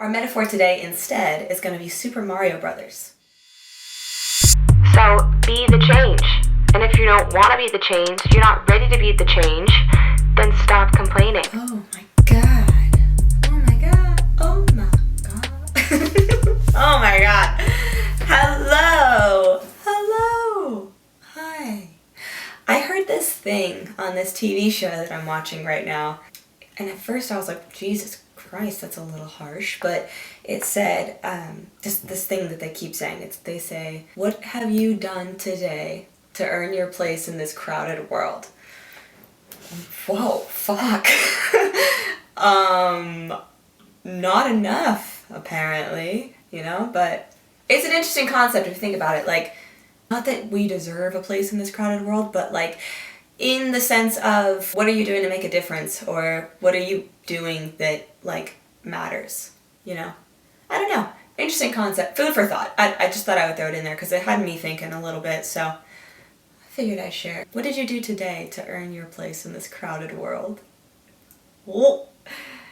Our metaphor today instead is going to be Super Mario Brothers. So, be the change. And if you don't want to be the change, you're not ready to be the change, then stop complaining. Oh my god. Oh my god. Oh my god. Oh my god. Hello. Hello. Hi. I heard this thing on this TV show that I'm watching right now. And at first I was like, Jesus Christ, that's a little harsh. But it said, just this thing that they keep saying. They say, what have you done today to earn your place in this crowded world? Whoa, fuck. Not enough, apparently, but it's an interesting concept if you think about it. Like, not that we deserve a place in this crowded world, but like, in the sense of, what are you doing to make a difference? Or what are you doing that, like, matters? I don't know. Interesting concept. Food for thought. I just thought I would throw it in there because it had me thinking a little bit, so I figured I'd share. What did you do today to earn your place in this crowded world? Whoa.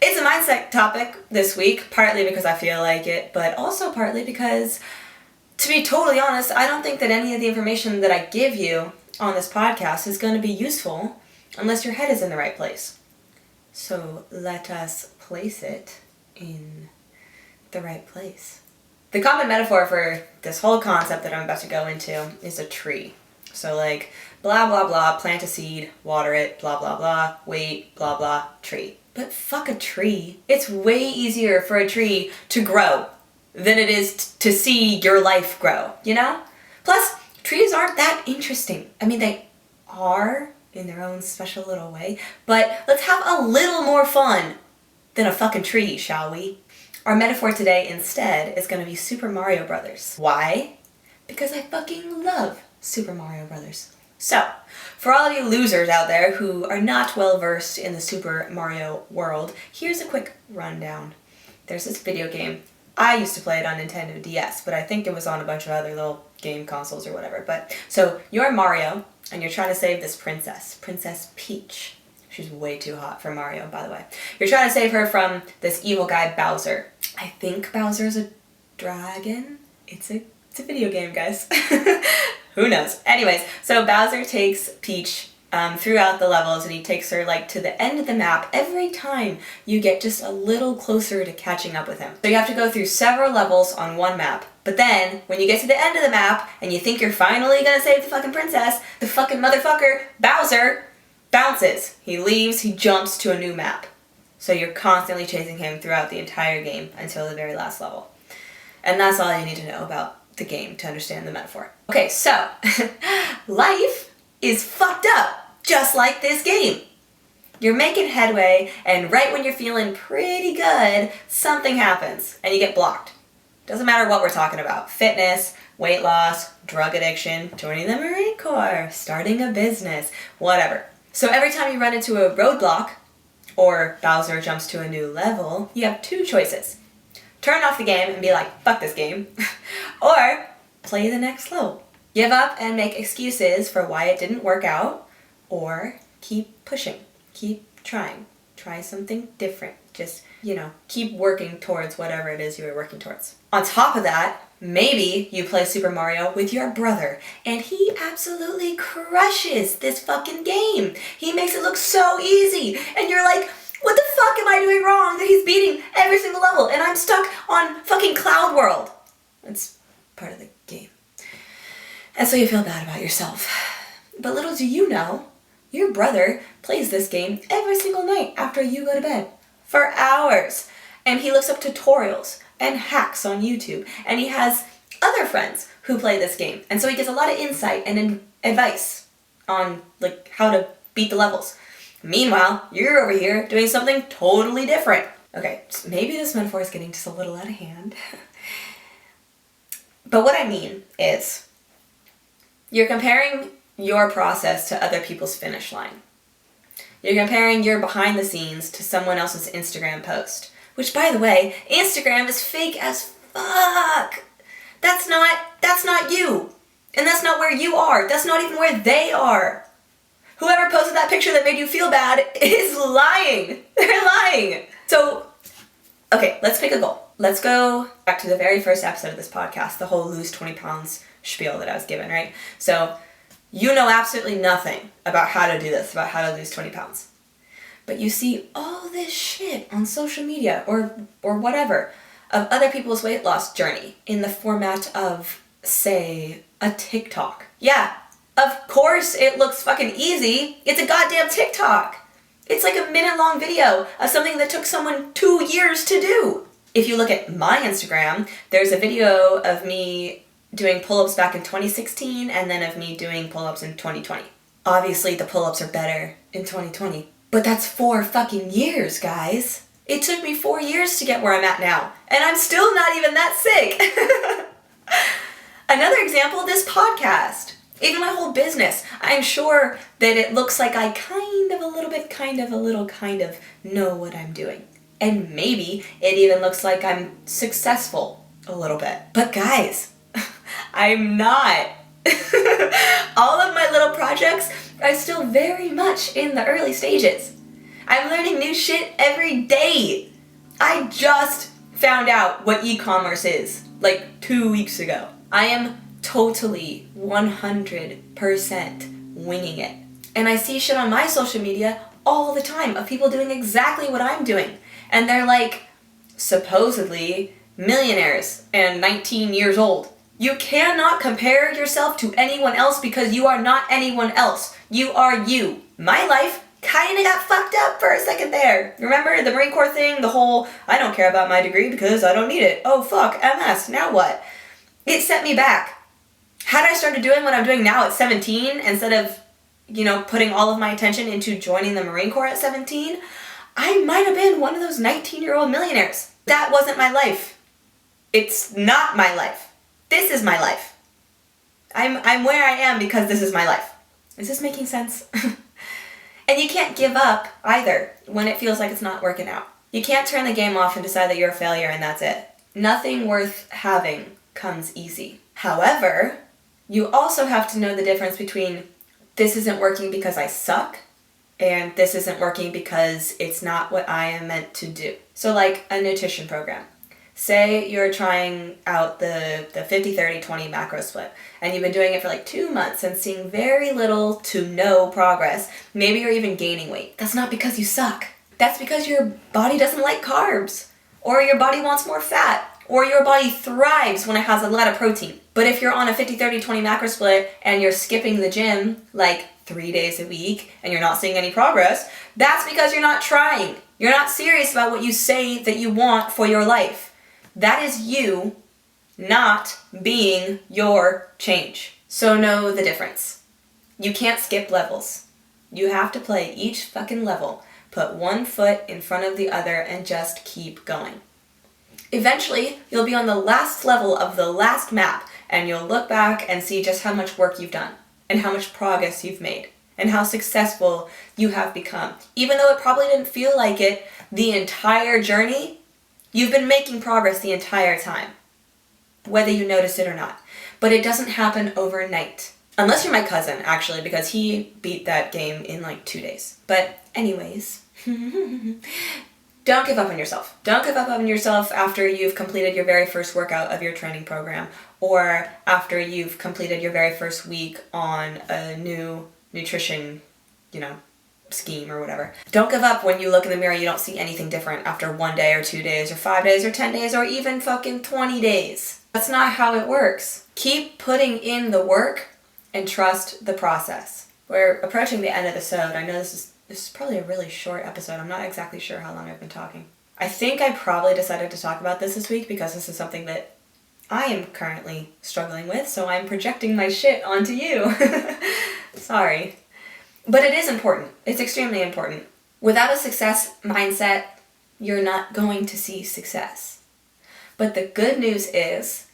It's a mindset topic this week, partly because I feel like it, but also partly because, to be totally honest, I don't think that any of the information that I give you on this podcast is going to be useful unless your head is in the right place. So let us place it in the right place. The common metaphor for this whole concept that I'm about to go into is a tree. So like, blah, blah, blah, plant a seed, water it, blah, blah, blah, wait, blah, blah, tree. But fuck a tree. It's way easier for a tree to grow than it is to see your life grow, Plus, trees aren't that interesting. I mean, they are in their own special little way, but let's have a little more fun than a fucking tree, shall we? Our metaphor today instead is going to be Super Mario Brothers. Why? Because I fucking love Super Mario Brothers. So, for all of you losers out there who are not well versed in the Super Mario world, here's a quick rundown. There's this video game. I used to play it on Nintendo DS, but I think it was on a bunch of other little game consoles or whatever. But so you're Mario, and you're trying to save this princess, Princess Peach. She's way too hot for Mario, by the way. You're trying to save her from this evil guy, Bowser. I think Bowser's a dragon. It's a video game, guys. Who knows? Anyways, so Bowser takes Peach throughout the levels, and he takes her to the end of the map every time you get just a little closer to catching up with him. So you have to go through several levels on one map. But then, when you get to the end of the map, and you think you're finally gonna save the fucking princess, the fucking motherfucker, Bowser, bounces. He leaves, he jumps to a new map. So you're constantly chasing him throughout the entire game until the very last level. And that's all you need to know about the game to understand the metaphor. Okay, so, life is fucked up, just like this game. You're making headway, and right when you're feeling pretty good, something happens, and you get blocked. Doesn't matter what we're talking about. Fitness, weight loss, drug addiction, joining the Marine Corps, starting a business, whatever. So every time you run into a roadblock, or Bowser jumps to a new level, you have two choices. Turn off the game and be like, fuck this game. Or play the next level. Give up and make excuses for why it didn't work out. Or keep pushing. Keep trying. Try something different. Just, keep working towards whatever it is you were working towards. On top of that, maybe you play Super Mario with your brother, and he absolutely crushes this fucking game. He makes it look so easy, and you're like, what the fuck am I doing wrong that he's beating every single level, and I'm stuck on fucking Cloud World? It's part of the game. And so you feel bad about yourself. But little do you know, your brother plays this game every single night after you go to bed. For hours. And he looks up tutorials and hacks on YouTube. And he has other friends who play this game. And so he gets a lot of insight and advice on how to beat the levels. Meanwhile, you're over here doing something totally different. Okay, maybe this metaphor is getting just a little out of hand. But what I mean is, you're comparing your process to other people's finish line. You're comparing your behind the scenes to someone else's Instagram post. Which, by the way, Instagram is fake as fuck. That's not you. And that's not where you are. That's not even where they are. Whoever posted that picture that made you feel bad is lying. They're lying. So, okay, let's pick a goal. let's go back to the very first episode of this podcast, the whole lose 20 pounds spiel that I was given, right? So you know absolutely nothing about how to do this, about how to lose 20 pounds. But you see all this shit on social media or whatever of other people's weight loss journey in the format of, say, a TikTok. Yeah, of course it looks fucking easy. It's a goddamn TikTok. It's like a minute-long video of something that took someone 2 years to do. If you look at my Instagram, there's a video of me doing pull-ups back in 2016 and then of me doing pull-ups in 2020. Obviously, the pull-ups are better in 2020, but that's 4 fucking years, guys. It took me 4 years to get where I'm at now, and I'm still not even that sick. Another example, this podcast. Even my whole business. I'm sure that it looks like I kind of know what I'm doing. And maybe it even looks like I'm successful a little bit. But guys, I'm not. All of my little projects are still very much in the early stages. I'm learning new shit every day. I just found out what e-commerce is like 2 weeks ago. I am totally 100% winging it. And I see shit on my social media all the time of people doing exactly what I'm doing. And they're like, supposedly millionaires and 19 years old. You cannot compare yourself to anyone else because you are not anyone else. You are you. My life kind of got fucked up for a second there. Remember the Marine Corps thing? The whole, I don't care about my degree because I don't need it. Oh fuck, MS, now what? It set me back. Had I started doing what I'm doing now at 17 instead of, putting all of my attention into joining the Marine Corps at 17, I might have been one of those 19-year-old millionaires. That wasn't my life. It's not my life. This is my life. I'm where I am because this is my life. Is this making sense? And you can't give up either when it feels like it's not working out. You can't turn the game off and decide that you're a failure and that's it. Nothing worth having comes easy. However, you also have to know the difference between this isn't working because I suck and this isn't working because it's not what I am meant to do. So like a nutrition program. Say you're trying out the 50-30-20 macro split and you've been doing it for like 2 months and seeing very little to no progress. Maybe you're even gaining weight. That's not because you suck. That's because your body doesn't like carbs, or your body wants more fat, or your body thrives when it has a lot of protein. But if you're on a 50-30-20 macro split and you're skipping the gym like 3 days a week and you're not seeing any progress, that's because you're not trying. You're not serious about what you say that you want for your life. That is you not being your change. So know the difference. You can't skip levels. You have to play each fucking level. Put one foot in front of the other and just keep going. Eventually, you'll be on the last level of the last map and you'll look back and see just how much work you've done and how much progress you've made and how successful you have become. Even though it probably didn't feel like it the entire journey, you've been making progress the entire time, whether you noticed it or not. But it doesn't happen overnight. Unless you're my cousin, actually, because he beat that game in like 2 days. But anyways, don't give up on yourself. Don't give up on yourself after you've completed your very first workout of your training program or after you've completed your very first week on a new nutrition, scheme or whatever. Don't give up when you look in the mirror and you don't see anything different after 1 day or 2 days or 5 days or 10 days or even fucking 20 days. That's not how it works. Keep putting in the work and trust the process. We're approaching the end of the episode. I know this is probably a really short episode. I'm not exactly sure how long I've been talking. I think I probably decided to talk about this week because this is something that I am currently struggling with, so I'm projecting my shit onto you. Sorry. But it is important. It's extremely important. Without a success mindset, you're not going to see success. But the good news is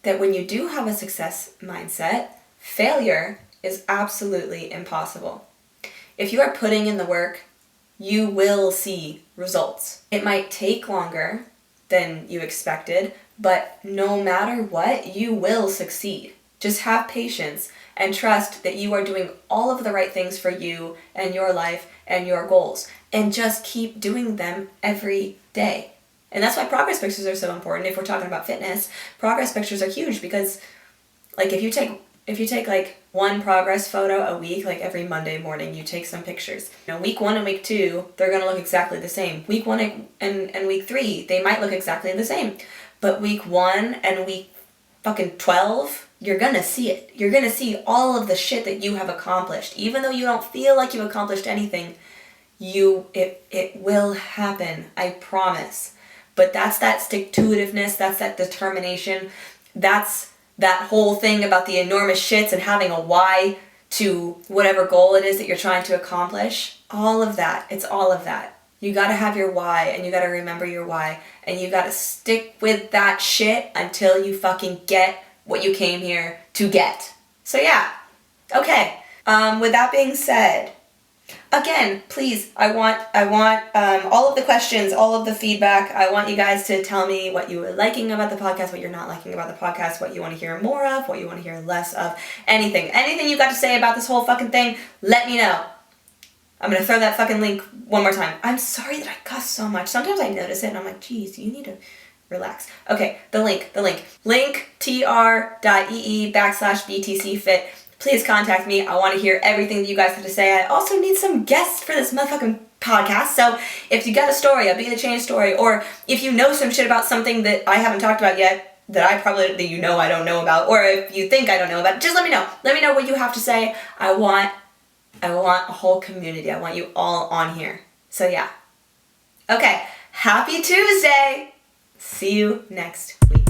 that when you do have a success mindset, failure is absolutely impossible. If you are putting in the work, you will see results. It might take longer than you expected, but no matter what, you will succeed. Just have patience and trust that you are doing all of the right things for you and your life and your goals. And just keep doing them every day. And that's why progress pictures are so important. If we're talking about fitness, progress pictures are huge because, like, if you take like one progress photo a week, like every Monday morning, you take some pictures. You know, week 1 and week 2, they're gonna look exactly the same. Week 1 and week 3, they might look exactly the same. But week 1 and week fucking 12, you're gonna see it. You're gonna see all of the shit that you have accomplished. Even though you don't feel like you accomplished anything, it will happen. I promise. But that's that stick-to-itiveness, that's that determination, that's that whole thing about the enormous shits and having a why to whatever goal it is that you're trying to accomplish. All of that. It's all of that. You gotta have your why, and you gotta remember your why, and you gotta stick with that shit until you fucking get what you came here to get. So yeah. Okay. With that being said, again, please, I want all of the questions, all of the feedback. I want you guys to tell me what you were liking about the podcast, what you're not liking about the podcast, what you want to hear more of, what you want to hear less of, anything. Anything you got to say about this whole fucking thing, let me know. I'm going to throw that fucking link one more time. I'm sorry that I cuss so much. Sometimes I notice it and I'm like, geez, you need to relax. Okay, the link. linktr.ee/BTCfit. Please contact me. I want to hear everything that you guys have to say. I also need some guests for this motherfucking podcast. So if you got a story, a Be the Change story, or if you know some shit about something that I haven't talked about yet, that I don't know about, or if you think I don't know about, just let me know. Let me know what you have to say. I want a whole community. I want you all on here. So yeah. Okay. Happy Tuesday. See you next week.